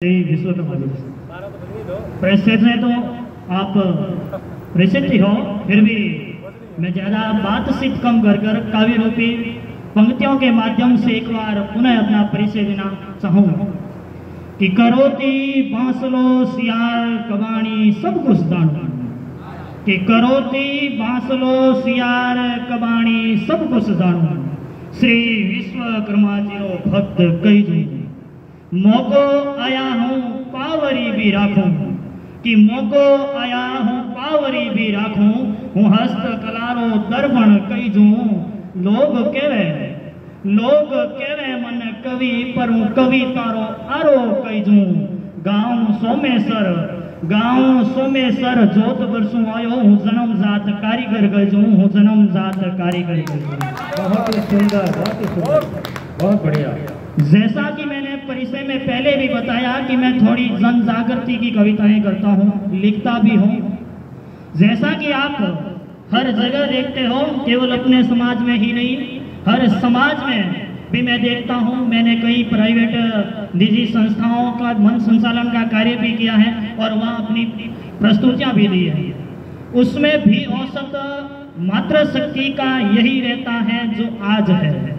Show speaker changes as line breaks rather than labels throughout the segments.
Vishwakarma ji president हैं तो आप प्रेसिडेंट ही हो, फिर भी मैं ज़्यादा बातचीत कम कर काव्य रूपी पंक्तियों के माध्यम से एक बार पुनः अपना परिचय देना चाहूँगा कि करोती बांसलो सियार कबाणी सब कुछ दानो, कि करोती बांसलो सियार कबाणी सब कुछ दानो, श्री विश्वकर्मा जी रो भक्त कही जो मोको आया हूँ पावरी भी राखूं, कि मोको आया हूँ पावरी भी राखूं, हूँ हस्तकलारो दर्पण कही जूं, लोग केवे मन कवि पर हूँ कवि तारो आरो कही जूं, गाँव सोमेसर जोत बरसू आयो, हूँ जन्म जात कारीगर गजूं, हूँ जन्म जात कारीगर गजूं।
बहुत ही सुंदर, बहुत ही सुंदर, बहुत बढ़िया।
जैसा कि मैंने परिचय में पहले भी बताया कि मैं थोड़ी जन जागृति की कविताएं करता हूँ, लिखता भी हूँ। जैसा कि आप हर जगह देखते हो, केवल अपने समाज में ही नहीं, हर समाज में भी मैं देखता हूँ। मैंने कई प्राइवेट निजी संस्थाओं का मन संचालन का कार्य भी किया है और वहाँ अपनी प्रस्तुतियाँ भी दी है। उसमें भी औसत मातृशक्ति का यही रहता है जो आज है।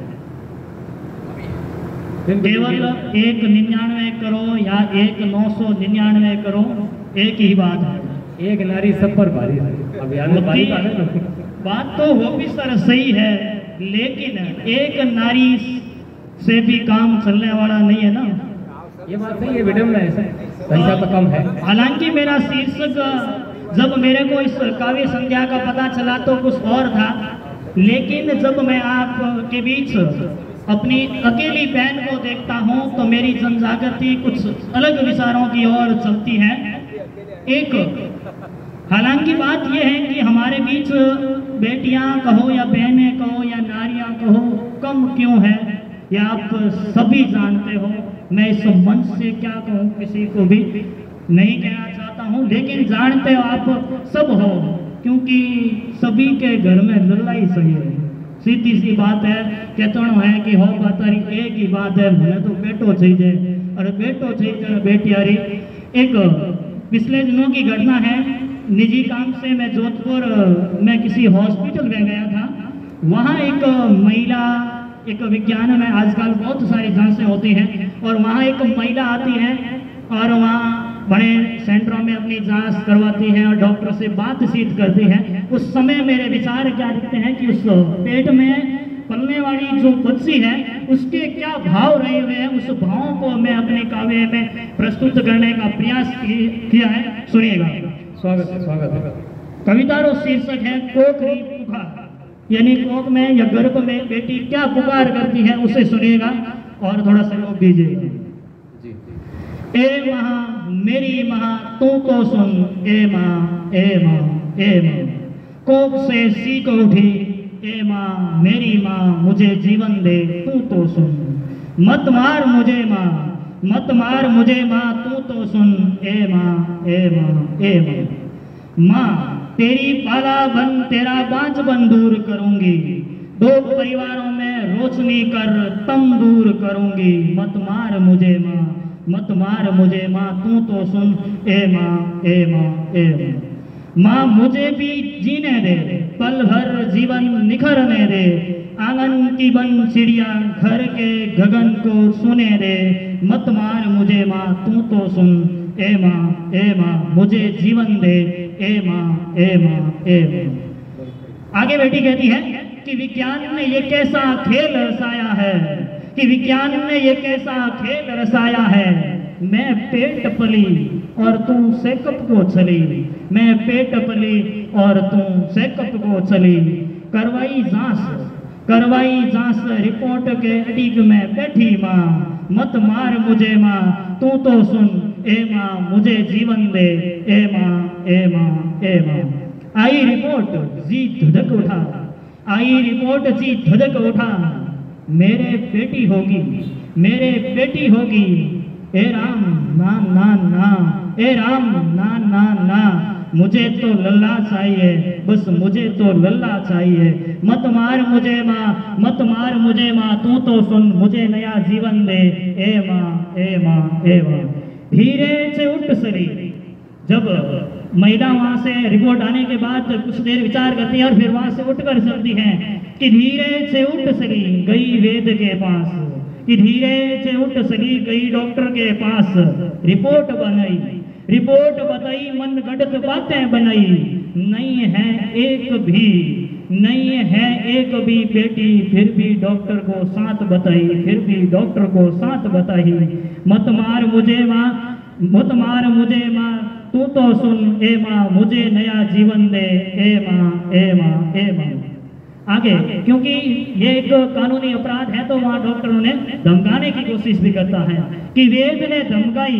केवल 199 करो या 1999 करो, एक ही बात है,
एक नारी सब पर भारी है। अब
बात तो वो भी सर सही है, लेकिन एक नारी से भी काम चलने वाला नहीं है ना।
ये बात सही है, विडम्बना है, पैसा तो कम है।
हालांकि मेरा शीर्षक जब मेरे को इस काव्य संध्या का पता चला तो कुछ और था, लेकिन जब मैं आपके बीच अपनी अकेली बहन को देखता हूँ तो मेरी जनजागृति कुछ अलग विचारों की ओर चलती है। एक हालांकि बात यह है कि हमारे बीच बेटियां कहो या बहनें कहो या नारियां कहो कम क्यों है, या आप सभी जानते हो। मैं इस मंच से क्या कहूँ, किसी को भी नहीं कहना चाहता हूँ, लेकिन जानते हो आप सब हो, क्योंकि सभी के घर में लड़ाई सही है। सीधी सी बात है, कहते है कि हो बातारी एक ही बात है, मुझे तो बेटो चाहिए और बेटो चाहिए बेटियारी। एक पिछले दिनों की घटना है, निजी काम से मैं जोधपुर में किसी हॉस्पिटल में गया था। वहाँ एक महिला, एक विज्ञान में आजकल बहुत सारी जांचें होती हैं, और वहाँ एक महिला आती है और वहाँ बड़े सेंटरों में अपनी जांच करवाती हैं और डॉक्टर से बातचीत करती हैं। उस समय मेरे विचार क्या दिखते हैं कि उस पेट में पलने वाली जो बच्ची है उसके क्या भाव रहे हुए हैं, उस भावों को मैं अपने काव्य में प्रस्तुत करने का प्रयास किया है। सुनिएगा।
स्वागत है, स्वागत है।
कविता रो शीर्षक है कोकरी पुकार, यानी कोक में या गर्भ में बेटी क्या पुकार करती है, उसे सुनिएगा और थोड़ा सहयोग दीजिएगा। ए माँ मेरी माँ तू तो सुन, ए माँ ए माँ ए माँ, कोक से सीख उठी, ए माँ मेरी माँ मुझे जीवन दे तू तो सुन, मत मार मुझे माँ, मत मार मुझे माँ तू तो सुन, ए माँ ए माँ ए माँ। माँ तेरी पाला बन तेरा बांझ बन दूर करूंगी, दो परिवारों में रोशनी कर तम दूर करूंगी, मत मार मुझे माँ, मत मार मुझे माँ तू तो सुन, ए माँ ए माँ ए माँ। माँ मुझे भी जीने दे, पल भर जीवन निखरने दे, आंगन की बन चिड़िया घर के गगन को सुने दे, मत मार मुझे माँ तू तो सुन, ए माँ मुझे जीवन दे, ए माँ ए माँ ए माँ। आगे बेटी कहती है कि विज्ञान ने ये कैसा खेल रचाया है, कि विज्ञान ने ये कैसा खेल रचाया है, मैं पेट पली और तू सेकप को चली, मैं पेट पली और तू सेकप को चली, करवाई जांच रिपोर्ट के अटीक में बैठी माँ, मत मार मुझे माँ तू तो सुन, ए माँ मुझे जीवन दे, ए माँ ए माँ ए माँ। आई रिपोर्ट जी धधक उठा, आई रिपोर्ट जी धधक उठा, मेरे बेटी होगी, मेरे बेटी होगी, ए राम ना ना ना, ए राम ना ना ना, मुझे तो लल्ला चाहिए, बस मुझे तो लल्ला चाहिए, मत मार मुझे माँ, मत मार मुझे माँ तू तो सुन, मुझे नया जीवन दे, ए माँ ए माँ ए माँ। धीरे से उठ सरी। जब महिला वहां से रिपोर्ट आने के बाद कुछ देर विचार करती है और फिर वहां से उठकर चलती है कि धीरे से उठ सकी गई वैद्य के पास, कि धीरे से उठ सकी गई डॉक्टर के पास। रिपोर्ट बनाई, रिपोर्ट बताई, मन गढ़त बातें बनाई, नहीं है एक भी, नहीं है एक भी बेटी, फिर भी डॉक्टर को साथ बताई, फिर भी डॉक्टर को साथ बताई। मत मार मुझे माँ, मत मार मुझे माँ, तू तो सुन ए माँ, मुझे नया जीवन दे ए माँ, ए माँ, ए माँ। आगे, क्योंकि ये एक कानूनी अपराध है तो वहां डॉक्टरों ने धमकाने की कोशिश भी करता है कि वेद ने धमकाई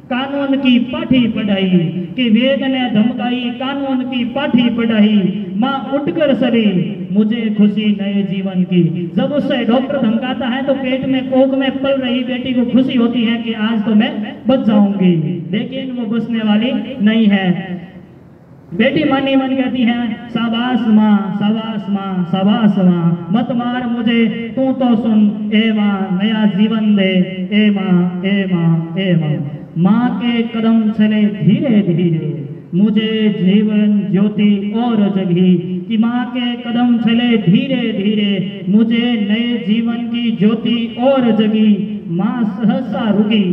कानून की पाठी पढ़ाई, कि वेद ने धमकाई कानून की पाठी पढ़ाई। माँ उठकर सरी मुझे खुशी नए जीवन की। जब उससे डॉक्टर धमकाता है तो पेट में कोख में पल रही बेटी को खुशी होती है कि आज तो मैं बच जाऊंगी, लेकिन वो बचने वाली नहीं है। बेटी मानी मन कहती है शाबाश माँ, शाबाश माँ, शाबाश माँ, मत मार मुझे, तू तो सुन ए माँ, नया जीवन दे ए माँ, ए माँ, ए माँ। माँ के कदम चले धीरे धीरे, मुझे जीवन ज्योति और जगी, कि माँ के कदम चले धीरे धीरे, मुझे नए जीवन की ज्योति और जगी। माँ सहसा रुकी,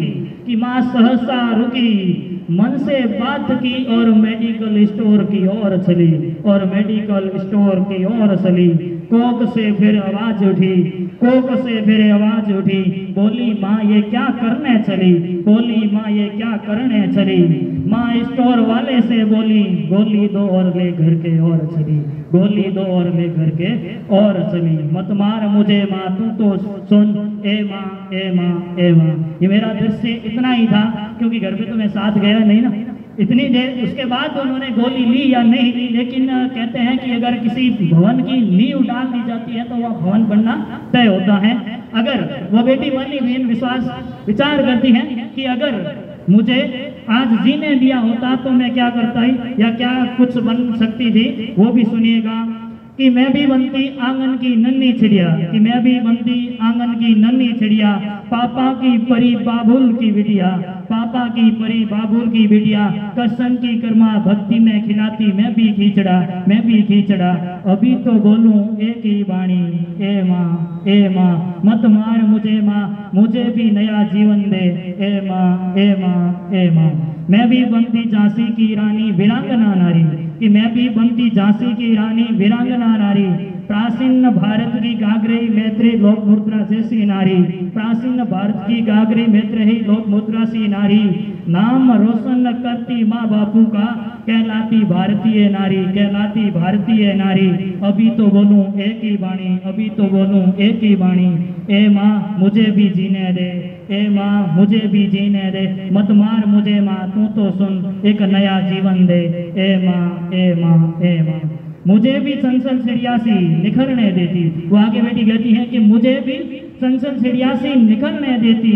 कि माँ सहसा रुकी, मन से बात की और मेडिकल स्टोर की ओर चली, और मेडिकल स्टोर की ओर चली। कोक से फिर आवाज उठी, कोक से फिर आवाज उठी, बोली माँ ये क्या करने चली, बोली माँ ये क्या करने चली। माँ स्टोर वाले से बोली, गोली दो और ले घर के और चली, गोली दो और ले घर के और चली। मत मार मुझे माँ, तू तो सुन ए माँ, ए माँ, ए माँ। ये मेरा दृश्य इतना ही था, क्योंकि घर पे तो मैं साथ गया नहीं ना। इतनी देर उसके बाद उन्होंने गोली ली या नहीं ली, लेकिन कहते हैं कि अगर किसी भवन की नींव डाल दी जाती है तो वह भवन बनना तय होता है। अगर वो बेटी मानी बहन विश्वास विचार करती है कि अगर मुझे आज जीने दिया होता तो मैं क्या करता या क्या कुछ बन सकती थी, वो भी सुनिएगा। कि मैं भी बनती आंगन की नन्ही चिड़िया, कि मैं भी बनती आंगन की नन्ही चिड़िया, पापा की परी बाबुल की बिटिया, पापा की परी बाबुल की बिटिया, कसम की कर्मा भक्ति में खिलाती मैं भी खींचड़ा, मैं भी खींचड़ा। अभी तो बोलूं एक ही बाणी ए माँ, ए माँ, मत मार मुझे माँ, मुझे भी नया जीवन दे ए माँ, ए माँ, ए माँ। मैं भी बनती झांसी की रानी वीरांगना नारी, कि मैं भी बनती झांसी की रानी वीरांगना नारी। प्राचीन भारत की गागरे मैत्री लोक मुद्रा जैसी नारी, प्राचीन भारत की गागरे मैत्री ही लोक मुद्रा सी नारी। नाम रोशन करती माँ बापू का, कहलाती भारतीय नारी, कहलाती भारतीय नारी। अभी तो बोलूं एक ही बाणी, अभी तो बोलूं एक ही बाणी ए माँ मुझे भी जीने दे, ए माँ मुझे भी जीने दे। मत मार मुझे माँ, तू तो सुन एक नया जीवन दे ए माँ, ए माँ, ए माँ। मुझे भी संसल चिड़िया सी निखरने देती। वो आगे बेटी कहती है कि मुझे भी संसल चिड़िया सी निखरने देती।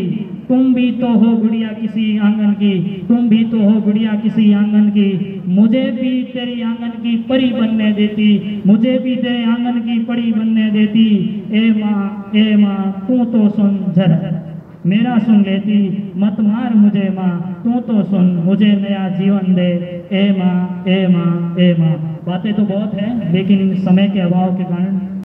तुम भी तो हो गुड़िया किसी आंगन की, तुम भी तो हो गुड़िया किसी आंगन की। मुझे भी तेरी आंगन की परी बनने देती, मुझे भी तेरे आंगन की परी बनने देती। ए माँ तू तो सुन जरा मेरा सुन लेती, मत मार मुझे माँ, तू तो सुन मुझे नया जीवन दे ए माँ, ए माँ, ए माँ। बातें तो बहुत है, लेकिन समय के अभाव के कारण